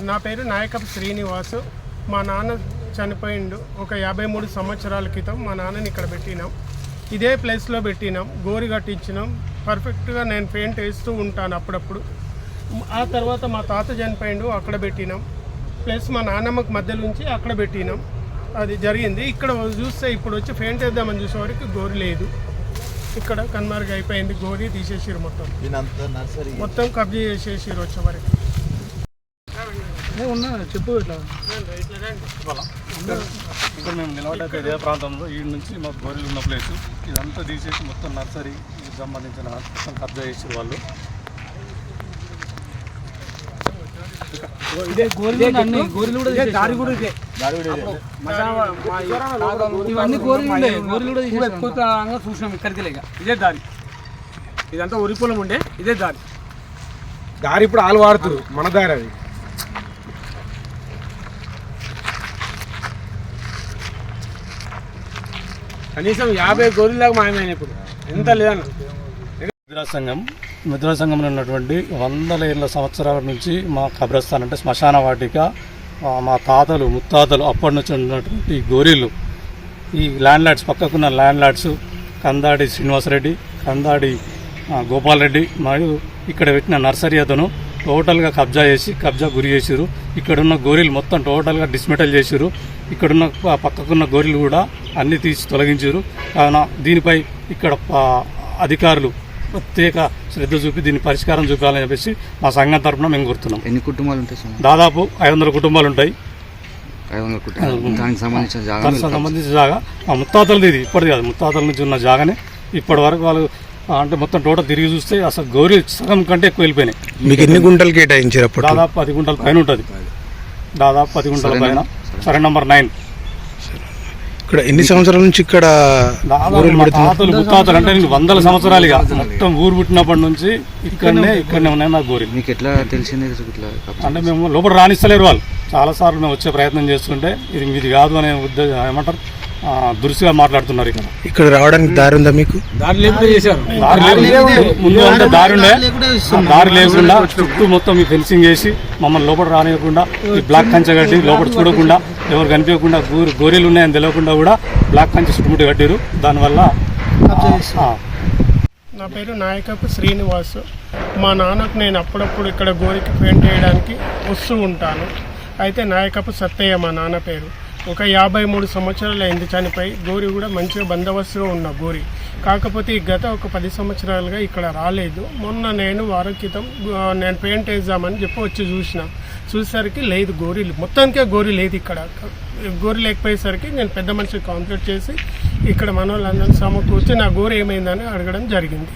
నా పేరు నాయకపు శ్రీనివాసు. మా నాన్న చనిపోయిండు ఒక 53 సంవత్సరాల క్రితం. మా నాన్నని ఇక్కడ పెట్టినాం, ఇదే ప్లేస్లో పెట్టినాం, గోరి కట్టించినాం. పర్ఫెక్ట్గా నేను పెయింట్ వేస్తూ ఉంటాను అప్పుడప్పుడు. ఆ తర్వాత మా తాత చనిపోయిండు, అక్కడ పెట్టినాం. ప్లస్ మా నాన్నమ్మకు మధ్యలో నుంచి అక్కడ పెట్టినాం. అది జరిగింది. ఇక్కడ చూస్తే ఇప్పుడు వచ్చి పెయింట్ వేద్దామని చూసే వరకు గోరి లేదు. ఇక్కడ కన్మార్గ్ అయిపోయింది, గోరి తీసేసారు, మొత్తం కబ్జా చేసేసారు వచ్చే వరకు. చెప్పు ఇక్కడ మేము నిలబడ్డ ఇదే ప్రాంతంలో ఈ నుంచి మాకు గోరీలు ఉన్న ప్లేస్ ఇదంతా తీసేసి మొత్తం నర్సరీకి సంబంధించిన మొత్తం కబ్జా చేసారు వాళ్ళు. చూసినాం ఇక్కడికి లేక ఇదే దారి, ఇదంతా ఉరి పొలం ఉండే ఇదే దారి ఇప్పుడు ఆలు వాడుతున్నారు, మన దారి అది. కనీసం 50 గోరీలాగా మాయమైన ఇప్పుడు ఎంత లేదన్న. మిత్ర సంఘంలో ఉన్నటువంటి వందల ఏళ్ళ సంవత్సరాల నుంచి మా కబ్రస్థాన్ అంటే శ్మశాన వాటిక, మా తాతలు ముత్తాతలు అప్పటి నుంచి ఉన్నటువంటి గోరీలు, ఈ ల్యాండ్ లార్డ్స్ పక్కకున్న ల్యాండ్ లార్డ్స్ కందాడి శ్రీనివాసరెడ్డి, కందాడి గోపాల్ రెడ్డి మరియు ఇక్కడ పెట్టిన నర్సరీ అతను టోటల్గా కబ్జా గురి చేసిరు. ఇక్కడున్న గోరీలు మొత్తం టోటల్గా డిస్మెటల్ చేసిరు. ఇక్కడున్న పక్కకున్న గోరీలు కూడా అన్ని తీసి తొలగించారు. కావున దీనిపై ఇక్కడ అధికారులు ప్రత్యేక శ్రద్ధ చూపి దీన్ని పరిష్కారం చూపాలని చెప్పేసి మా సంఘం తరఫున మేము కోరుతున్నాం. ఎన్ని కుటుంబాలు ఉంటాయి? దాదాపు 500 కుటుంబాలు ఉంటాయి. 500 కుటుంబాలు. దానికి సంబంధించిన జాగా మా ముత్తాతలది, ఇది ఇప్పటిది కాదు, ముత్తాతల నుంచి ఉన్న జాగానే ఇప్పటి వరకు వాళ్ళు అంటే మొత్తం టోటల్ తిరిగి చూస్తే అసలు గోరీ సగం కంటే ఎక్కువ వెళ్ళిపోయినాయి. మీకు ఎన్ని గుంటలు కేటాయించారు? దాదాపు 10 గుంటల పైన ఉంటుంది. దాదాపు 10 గుంటల పైన. సరే నంబర్ 9. ఇక్కడ ఎన్ని సంవత్సరాల నుంచి ఇక్కడ తాతలు ముత్తాతలు అంటే వందల సంవత్సరాలుగా మొత్తం ఊరు పుట్టినప్పటి నుంచి ఇక్కడనే ఉన్నాయి మా గోరీ. మీకు ఎట్లా తెలిసింది? అంటే మేము లోపల రాణిస్తలేరు వాళ్ళు. చాలాసార్లు మేము వచ్చే ప్రయత్నం చేస్తుంటే ఇది మీది కాదు అనే ఉద్దేశం ఏమంటారు దురుసుగా మాట్లాడుతున్నారు. ఇక్కడ రావడానికి దారి ఉందా మీకు? ముందు అంతా దారి లేకుండా చుట్టూ మొత్తం ఈ ఫెన్సింగ్ చేసి మమ్మల్ని లోపల రానివ్వకుండా, ఈ బ్లాక్ కంచె కట్టి లోపల చూడకుండా, ఎవరు కనిపించకుండా, గోరీలు ఉన్నాయని తెలియకుండా కూడా బ్లాక్ కంచె చుట్టుముట్టి కట్టారు. దానివల్ల నా పేరు నాయకపు శ్రీనివాసు. మా నాన్నకు నేను అప్పుడప్పుడు ఇక్కడ గోరికి పెయింట్ వేయడానికి వస్తూ ఉంటాను. అయితే నాయకపు సత్తయ్య మా నాన్న పేరు. ఒక 53 సంవత్సరాలు అయింది చనిపోయి. గోరి కూడా మంచిగా బందోబస్తుగా ఉన్న గోరి. కాకపోతే గత ఒక 10 సంవత్సరాలుగా ఇక్కడ రాలేదు. మొన్న నేను వారం క్రితం నేను పెయింట్ వేద్దామని చెప్పి వచ్చి చూసేసరికి లేదు, గోరీలు మొత్తానికే గోరి లేదు. ఇక్కడ గోరి లేకపోయేసరికి నేను పెద్ద మనిషికి కాంప్లీట్ చేసి ఇక్కడ మన వాళ్ళందరూ సమకూర్చి నా గోరి ఏమైందని అడగడం జరిగింది.